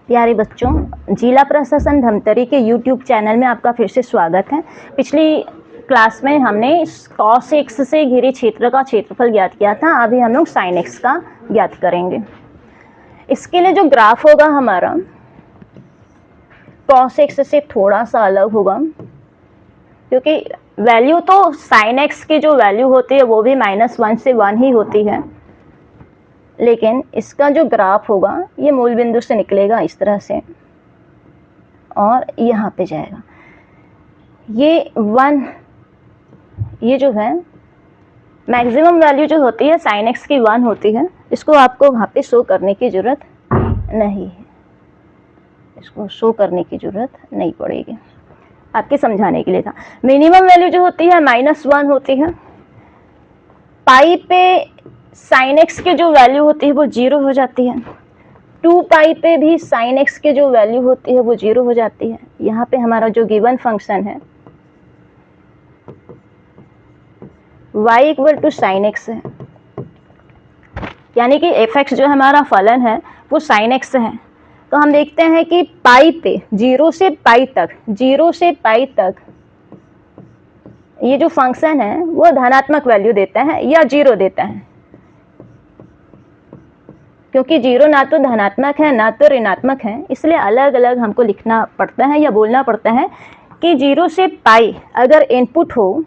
प्यारे बच्चों, जिला प्रशासन धमतरी के YouTube चैनल में आपका फिर से स्वागत है। पिछली क्लास में हमने cos x से घिरे क्षेत्र का क्षेत्रफल ज्ञात किया था। अभी हम लोग sin x का ज्ञात करेंगे। इसके लिए जो ग्राफ होगा हमारा cos x से थोड़ा सा अलग होगा, क्योंकि वैल्यू तो sin x की जो वैल्यू होती है वो भी -1 से 1 ही होती है, लेकिन इसका जो ग्राफ होगा ये मूल बिंदु से निकलेगा इस तरह से और यहाँ पे जाएगा। ये जो है मैक्सिमम वैल्यू जो होती है sin x की 1 होती है। इसको आपको वहाँ पे शो करने की ज़रूरत नहीं है, इसको शो करने की ज़रूरत नहीं पड़ेगी, आपके समझाने के लिए था। मिनिमम वैल्यू जो होती है -1 होती है। पाई पे sin x की जो वैल्यू होती है वो 0 हो जाती है। 2 पाई पे भी sin x की जो वैल्यू होती है वो 0 हो जाती है। यहाँ पे हमारा जो गिवन फंक्शन है y equal to sin x है, यानी कि fx जो हमारा फलन है वो sin x है। तो हम देखते हैं कि पाई पे 0 से पाई तक ये जो फंक्शन है वो धनात्मक वैल्यू देता है या 0 देता है, क्योंकि 0 ना तो धनात्मक है ना तो ऋणात्मक है, इसलिए अलग अलग हमको लिखना पड़ता है या बोलना पड़ता है कि 0 से पाई अगर इनपुट हो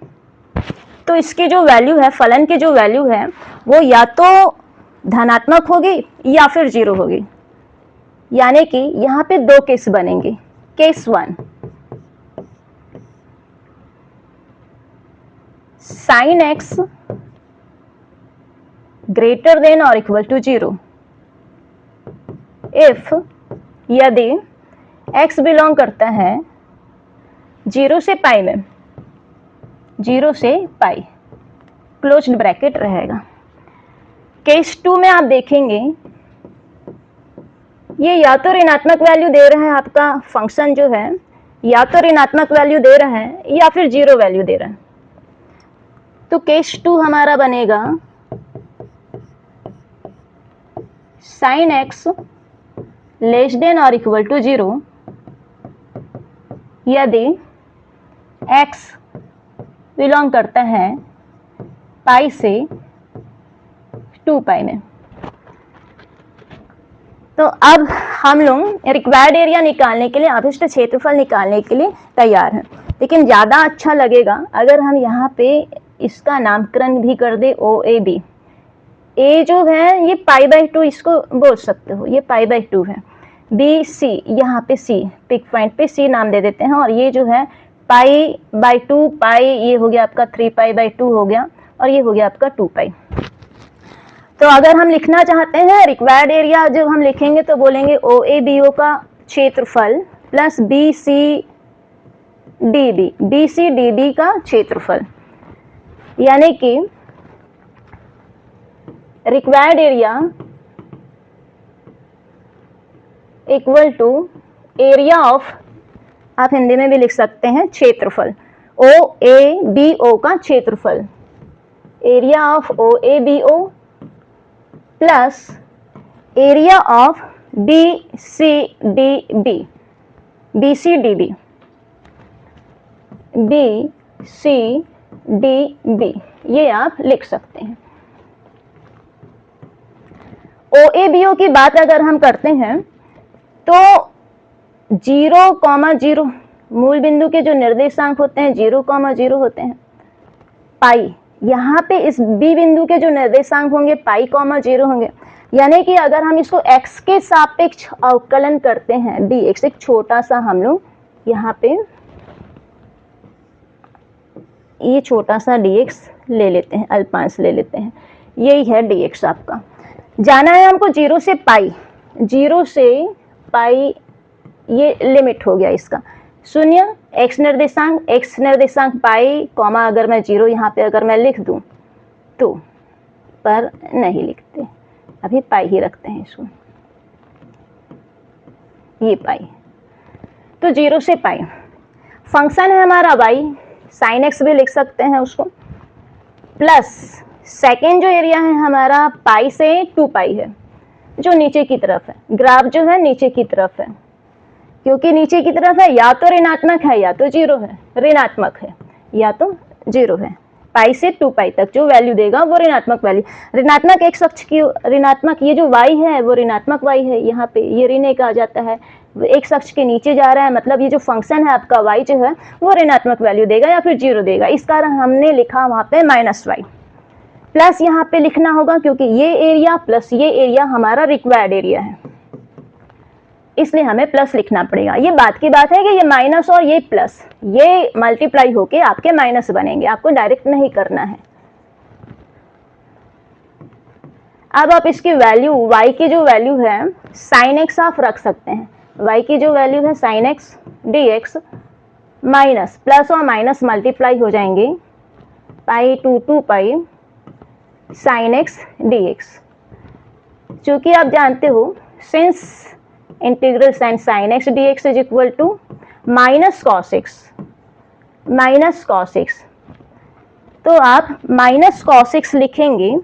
तो इसकी जो वैल्यू है, फलन की जो वैल्यू है वो या तो धनात्मक होगी या फिर 0 होगी। यानी कि यहाँ पे 2 केस बनेंगे। Case 1, sin x greater than और इक्वल टू 0 इफ यदि x बिलोंग करता है 0 से पाई में, 0 से पाई, क्लोज्ड ब्रैकेट रहेगा। केस 2 में आप देखेंगे ये या तो ऋणात्मक वैल्यू दे रहा है, आपका फंक्शन जो है या तो ऋणात्मक वैल्यू दे रहा है या फिर 0 वैल्यू दे रहा है। तो केस 2 हमारा बनेगा sin x लेस देन और इक्वल टू 0 यदि x बिलोंग करता है पाई से 2 पाई में। तो अब हम लोग रिक्वायर्ड एरिया निकालने के लिए, अभिष्ट क्षेत्रफल निकालने के लिए तैयार हैं। लेकिन ज़्यादा अच्छा लगेगा अगर हम यहाँ पे इसका नामकरण भी कर दे OAB। ए जो है ये π/2 इसको बोल सकते हो, ये π/2 है। BC यहाँ पे C, पिक पॉइंट पे C नाम दे देते हैं, और ये जो है π/2 पाई, ये हो गया आपका 3π/2 हो गया, और ये हो गया आपका 2 पाई। तो अगर हम लिखना चाहते हैं रिक्वायर्ड एरिया, जब हम लिखेंगे तो बोलेंगे OABO का क्षेत्रफल प्लस BCDB का क्षेत्रफल, यानी कि required area equal to area of, आप हिंदी में भी लिख सकते हैं क्षेत्रफल, OABO का क्षेत्रफल, area of OABO plus area of BCDB, ये आप लिख सकते हैं। OABO की बात अगर हम करते हैं तो 0,0 मूल बिंदु के जो निर्देशांक होते हैं 0,0 होते हैं। पाई, यहाँ पे इस B बिंदु के जो निर्देशांक होंगे π,0 होंगे, यानी कि अगर हम इसको x के सापेक्ष अवकलन करते हैं dx, एक छोटा सा हम लोग यहाँ पे ये छोटा सा dx ले लेते हैं, अल्पांश ले लेते हैं, यही है dx आपका। जाना है हमको 0 से पाई, 0 से पाई ये लिमिट हो गया इसका, 0 x निर्देशांक पाई, कॉमा अगर मैं 0 यहाँ पे अगर मैं लिख दूँ तो, पर नहीं लिखते, अभी पाई ही रखते हैं इसको, ये पाई। तो 0 से पाई फंक्शन है हमारा y, sin x भी लिख सकते हैं उसको, प्लस सेकेंड जो एरिया है हमारा पाई से 2 पाई है, जो नीचे की तरफ है, ग्राफ जो है नीचे की तरफ है, क्योंकि नीचे की तरफ है या तो ऋणात्मक है या तो जीरो है, ऋणात्मक है या तो जीरो है। पाई से 2 पाई तक जो वैल्यू देगा वो ऋणात्मक वैल्यू, ऋणात्मक एक्स अक्ष की ऋणात्मक, ये जो y है वो ऋणात्मक y है, यहाँ पे ये ऋण एक आ जाता है, एक्स अक्ष के नीचे जा रहा है, मतलब ये जो फंक्शन है आपका y जो है वो ऋणात्मक वैल्यू देगा या फिर जीरो देगा। इस कारण हमने लिखा वहाँ पे -y, प्लस यहाँ पे लिखना होगा क्योंकि ये एरिया प्लस ये एरिया हमारा रिक्वायर्ड एरिया है, इसलिए हमें प्लस लिखना पड़ेगा। ये बात की बात है कि ये माइनस और ये प्लस ये मल्टीप्लाई होके आपके माइनस बनेंगे, आपको डायरेक्ट नहीं करना है। अब आप इसकी वैल्यू y की जो वैल्यू है sin x आप रख सकते हैं, y की जो वैल्यू है sin x dx minus plus और माइनस मल्टीप्लाई हो जाएंगे pi two 2 pi sin x dx। चूंकि आप जानते हो since integral sin x dx is equal to minus cos x, तो आप माइनस cos x लिखेंगे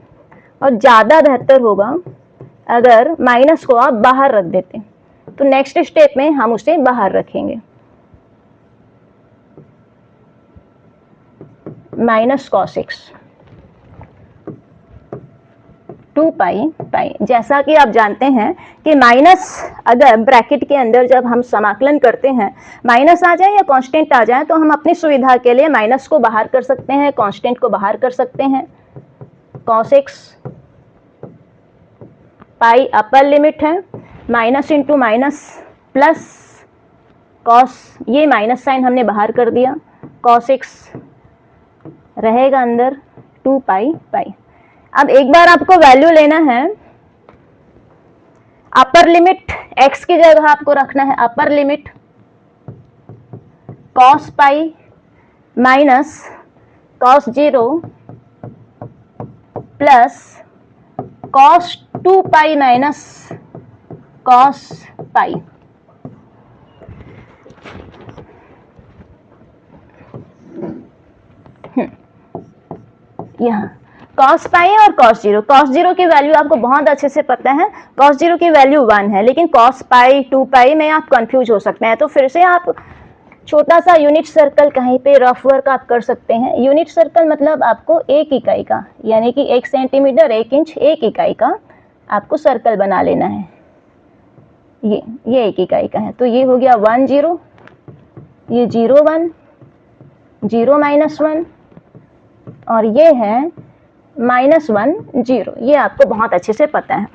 और ज़्यादा बेहतर होगा अगर माइनस को आप बाहर रख देते, तो नेक्स्ट स्टेप में हम उसे बाहर रखेंगे, माइनस cos x 2 पाई पाई। जैसा कि आप जानते हैं कि माइनस अगर ब्रैकेट के अंदर जब हम समाकलन करते हैं माइनस आ जाए या कांस्टेंट आ जाए तो हम अपनी सुविधा के लिए माइनस को बाहर कर सकते हैं, कांस्टेंट को बाहर कर सकते हैं। cos x पाई अपर लिमिट है, minus into minus plus cos, ये माइनस साइन हमने बाहर कर दिया, cos x रहेगा अंदर 2 पाई पाई। अब एक बार आपको वैल्यू लेना है, अपर लिमिट x की जगह आपको रखना है upper limit cos pi minus cos 0 plus cos 2 pi minus cos पाई। यहाँ cos पाई और cos 0 की वैल्यू आपको बहुत अच्छे से पता है, cos 0 की वैल्यू 1 है, लेकिन cos पाई 2 पाई में आप कंफ्यूज हो सकते हैं। तो फिर से आप छोटा सा यूनिट सर्कल कहीं पे रफ वर्क आप कर सकते हैं। यूनिट सर्कल मतलब आपको 1 इकाई का, यानी कि 1 सेंटीमीटर 1 इंच 1 इकाई का आपको सर्कल बना लेना है। ये 1 इकाई का है, तो ये हो गया 1 0, ये 0 1, 0 -1 और ये है -1 0, ये आपको बहुत अच्छे से पता है।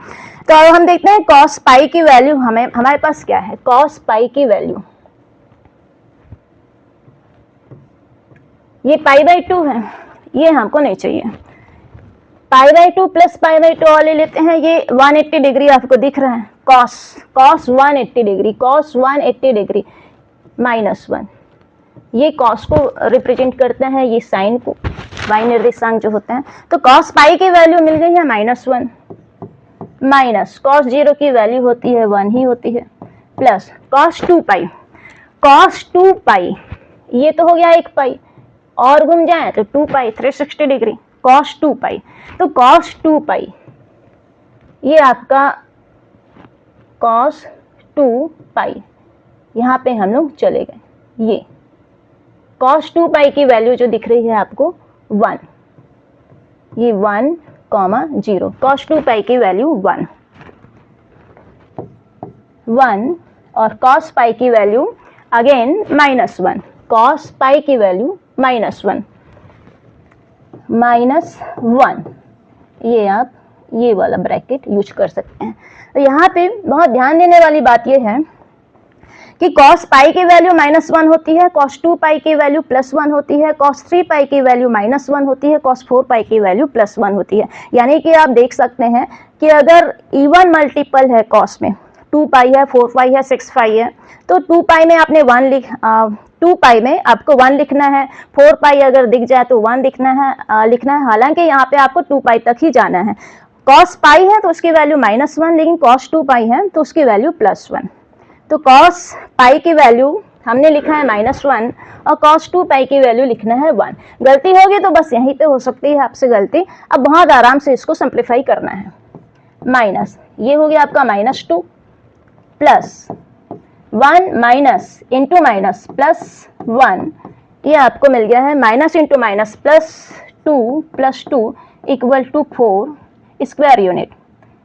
तो अब हम देखते हैं cos पाई की वैल्यू हमारे पास क्या है। cos पाई की वैल्यू ये π/2 है, ये हमको नहीं चाहिए। π/2 प्लस π/2 और ले लेते हैं, ये 180 डिग्री आपको दिख रहा है, cos 180 डिग्री, cos 180 डिग्री -1, ये cos को रिप्रेजेंट करता है, ये साइन को, y निर्देशांक जो होते हैं। तो cos पाई की वैल्यू मिल गई है -1 माइनस cos 0 की वैल्यू होती है 1 ही होती है, प्लस cos 2 पाई, ये तो हो गया 1 पाई और घूम जाए तो 2 पाई 360 डिग्री, cos 2 पाई। तो cos 2 पाई ये आपका cos 2 पाई, यहाँ पे हम लोग चले गए, ये cos 2 पाई की वैल्यू जो दिख रही है आपको 1, ये 1, 0, cos 2 पाई की वैल्यू 1 और cos पाई की वैल्यू अगेन -1, cos पाई की वैल्यू -1, ये आप ये वाला ब्रैकेट यूज कर सकते हैं। तो यहाँ पे बहुत ध्यान देने वाली बात ये है कि cos पाई की वैल्यू -1 होती है, cos 2 पाई की वैल्यू +1 होती है, cos 3 पाई की वैल्यू -1 होती है, cos 4 पाई की वैल्यू +1 होती है। यानी कि आप देख सकते हैं कि अगर इवन मल्टीपल है cos में, 2 पाई है, 4 पाई है, 6 पाई है, तो 2 पाई में आपने 2 पाई में आपको 1 लिखना है, 4 पाई अगर दिख जाए तो 1 लिखना है। हालांकि यहाँ पे आपको 2 पाई तक ही जाना है। cos पाई है तो उसकी वैल्यू -1, लेकिन cos 2 पाई है तो उसकी वैल्यू +1। तो cos पाई की वैल्यू हमने लिखा है -1 और cos 2 पाई की वैल्यू लिखना है 1। गलती होगी तो बस यहीं पे हो सकती है आपसे गलती। अब बहुत आराम से इसको सिंप्लीफाई करना है। माइनस, ये हो गया आपका -2 plus 1 minus into minus plus 1, ये आपको मिल गया है minus into minus plus 2 equal to 4 square unit.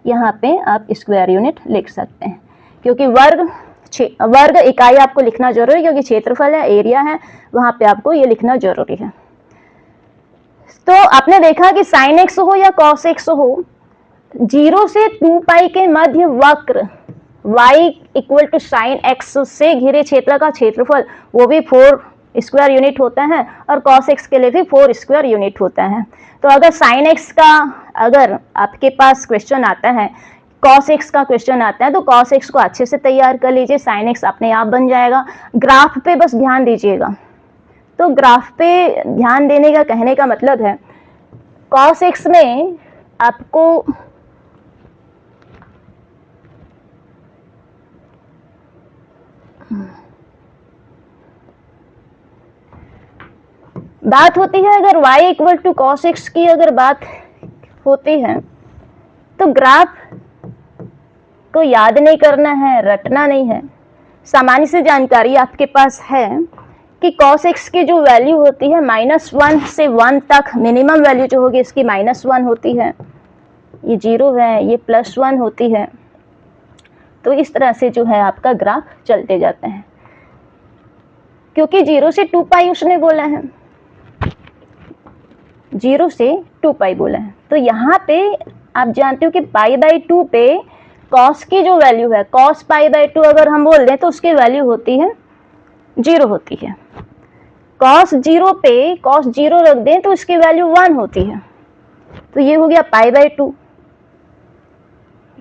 यहाँ पे आप स्क्वायर यूनिट लिख सकते हैं, क्योंकि वर्ग इकाई आपको लिखना जरूरी है, क्योंकि क्षेत्रफल है, एरिया है, वहां पे आपको ये लिखना जरूरी है। तो आपने देखा कि साइन एक्स हो या कॉस एक्स हो, 0 से 2 पाई के मध्य वक्र y equal to sine x से घिरे क्षेत्र का क्षेत्रफल वो भी 4 स्क्वायर यूनिट होता है, और कॉस एक्स के लिए भी 4 स्क्वायर यूनिट होता है। तो अगर साइन एक्स का अगर आपके पास क्वेश्चन आता है, कॉस एक्स का क्वेश्चन आता है, तो कॉस एक्स को अच्छे से तैयार कर लीजिए, साइन एक्स अपने आप बन जाएगा। ग्राफ पे बस ध्यान दीजिएगा। तो ग्राफ पे ध्यान देने का कहने का मतलब है, कॉस एक्स में आपको बात होती है, अगर y equal to cos x की अगर बात होती है, तो ग्राफ को याद नहीं करना है, रटना नहीं है। सामान्य से जानकारी आपके पास है कि कॉस एक्स की जो वैल्यू होती है -1 से 1 तक, मिनिमम वैल्यू जो होगी इसकी -1 होती है, ये 0 है, ये +1 होती है। तो इस तरह से जो है आपका ग्राफ चलते जाते हैं, क्योंकि 0 से 2 पाई उसने बोला है, 0 से 2 पाई बोला है। तो यहाँ पे आप जानते हो कि π/2 पे कॉस की जो वैल्यू है, cos π/2 अगर हम बोल दें तो उसकी वैल्यू होती है 0 होती है। cos 0 पे cos 0 रख दें तो उसकी वैल्यू 1 होती है। तो ये हो गया π/2,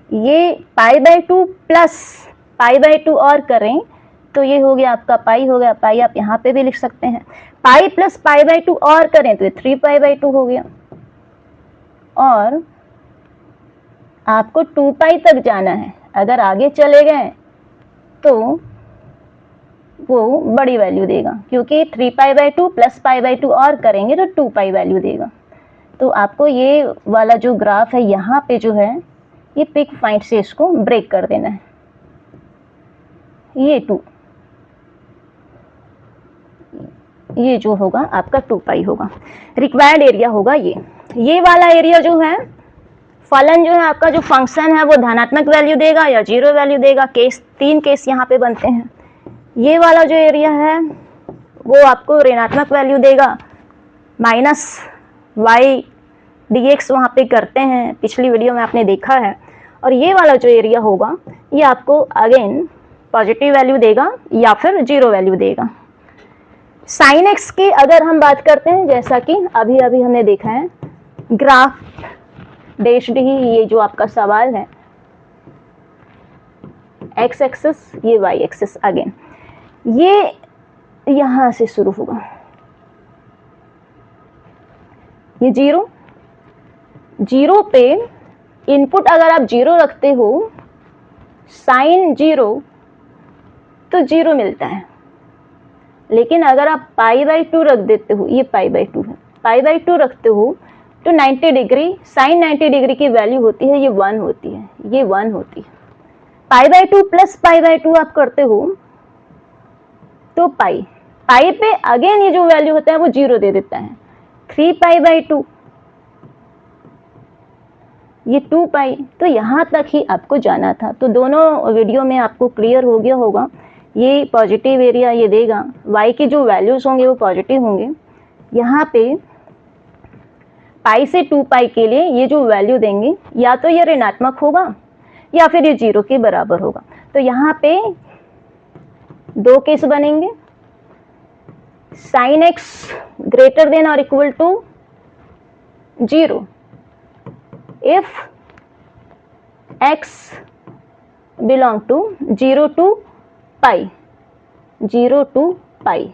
ये π/2 प्लस π/2 और करें तो ये हो गया आपका पाई हो गया, पाई आप यहाँ पे भी लिख सकते हैं। पाई प्लस π/2 और करें तो ये 3π/2 हो गया, और आपको 2 पाई तक जाना है। अगर आगे चले गए तो वो बड़ी वैल्यू देगा, क्योंकि 3π/2 प्लस π/2 और करेंगे तो 2 पाई वैल्यू देगा। तो आपको ये वाला जो ग्राफ है यहाँ पे जो है, ये पिक पॉइंट से इसको ब्रेक कर देना है। ये जो होगा आपका 2 पाई होगा। रिक्वायर्ड एरिया होगा ये वाला एरिया जो है, फलन जो है आपका, जो फंक्शन है वो धनात्मक वैल्यू देगा या 0 वैल्यू देगा। 3 केस यहाँ पे बनते हैं। ये वाला जो एरिया है वो आपको ऋणात्मक वैल्यू देगा, -y dx वहाँ पे करते हैं, पिछली वीडियो में आपने देखा है। और ये वाला जो एरिया होगा ये आपको अगेन पॉजिटिव वैल्यू देगा या फिर 0 वैल्यू देगा। साइन एक्स की अगर हम बात करते हैं, जैसा कि अभी अभी हमने देखा है, ग्राफ डैश्ड ही ये जो आपका सवाल है, एक्स एक्सिस, ये वाई एक्सिस, अगेन ये यहां से शुरू होगा, ये 0 पे इनपुट अगर आप 0 रखते हो, साइन 0 तो 0 मिलता है। लेकिन अगर आप π/2 रख देते हो, ये π/2 है, π/2 रखते हो तो 90 डिग्री, साइन 90 डिग्री की वैल्यू होती है, ये 1 होती है, ये 1 होती है। π/2 प्लस π/2 आप करते हो तो पाई पे अगेन ये जो वैल्यू होता है वो 0 दे देता है। 3π/2, ये 2 पाई। तो यहाँ तक ही आपको जाना था। तो दोनों वीडियो में आपको क्लियर हो गया होगा, ये पॉजिटिव एरिया ये देगा, y की जो वैल्यूज होंगे वो पॉजिटिव होंगे। यहाँ पे पाई से 2 पाई के लिए ये जो वैल्यू देंगे या तो ये ऋणात्मक होगा या फिर ये 0 के बराबर होगा। तो यहाँ पे 2 केस बनेंगे, साइन एक्स ग्रेटर देन और equal to 0 if x belong to 0 to pi, 0 to pi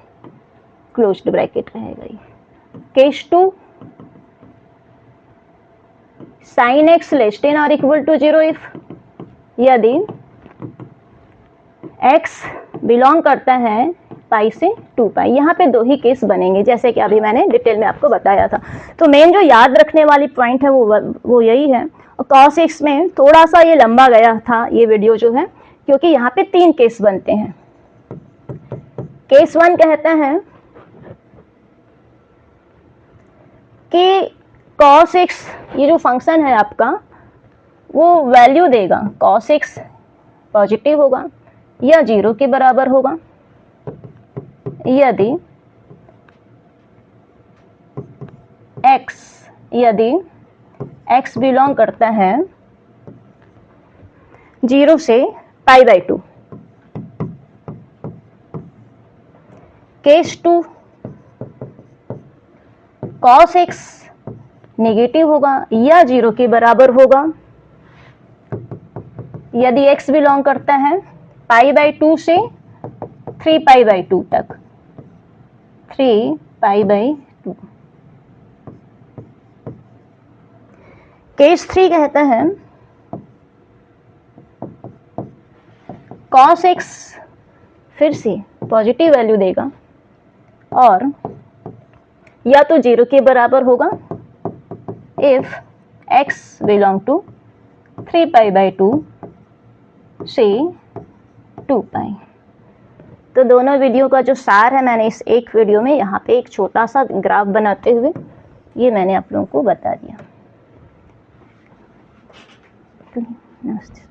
closed bracket रहेगा ये। Case 2, sine x less than और इक्वल टू 0 इफ यदि x बिलोंग करता है पाई से 2 पाई। यहाँ पे 2 ही केस बनेंगे, जैसे कि अभी मैंने डिटेल में आपको बताया था। तो मेन जो याद रखने वाली पॉइंट है वो यही है। cos x में थोड़ा सा ये लंबा गया था ये वीडियो जो है, क्योंकि यहाँ पे 3 केस बनते हैं। केस 1 कहते हैं कि cos x ये जो फंक्शन है आपका वो वैल्यू देगा, cos x पॉजिटिव होगा या 0 के बराबर होगा यदि x बिलोंग करता है 0 से π/2। केस 2 cos x नेगेटिव होगा या 0 के बराबर होगा यदि x बिलोंग करता है π/2 से 3π/2 तक, 3π/2। केस 3 कहता है cos x फिर से पॉजिटिव वैल्यू देगा और या तो 0 के बराबर होगा इफ x बिलोंग टू 3π/2 से 2π। तो दोनों वीडियो का जो सार है मैंने इस एक वीडियो में यहाँ पे एक छोटा सा ग्राफ बनाते हुए ये मैंने आप लोगों को बता दिया। नमस्ते।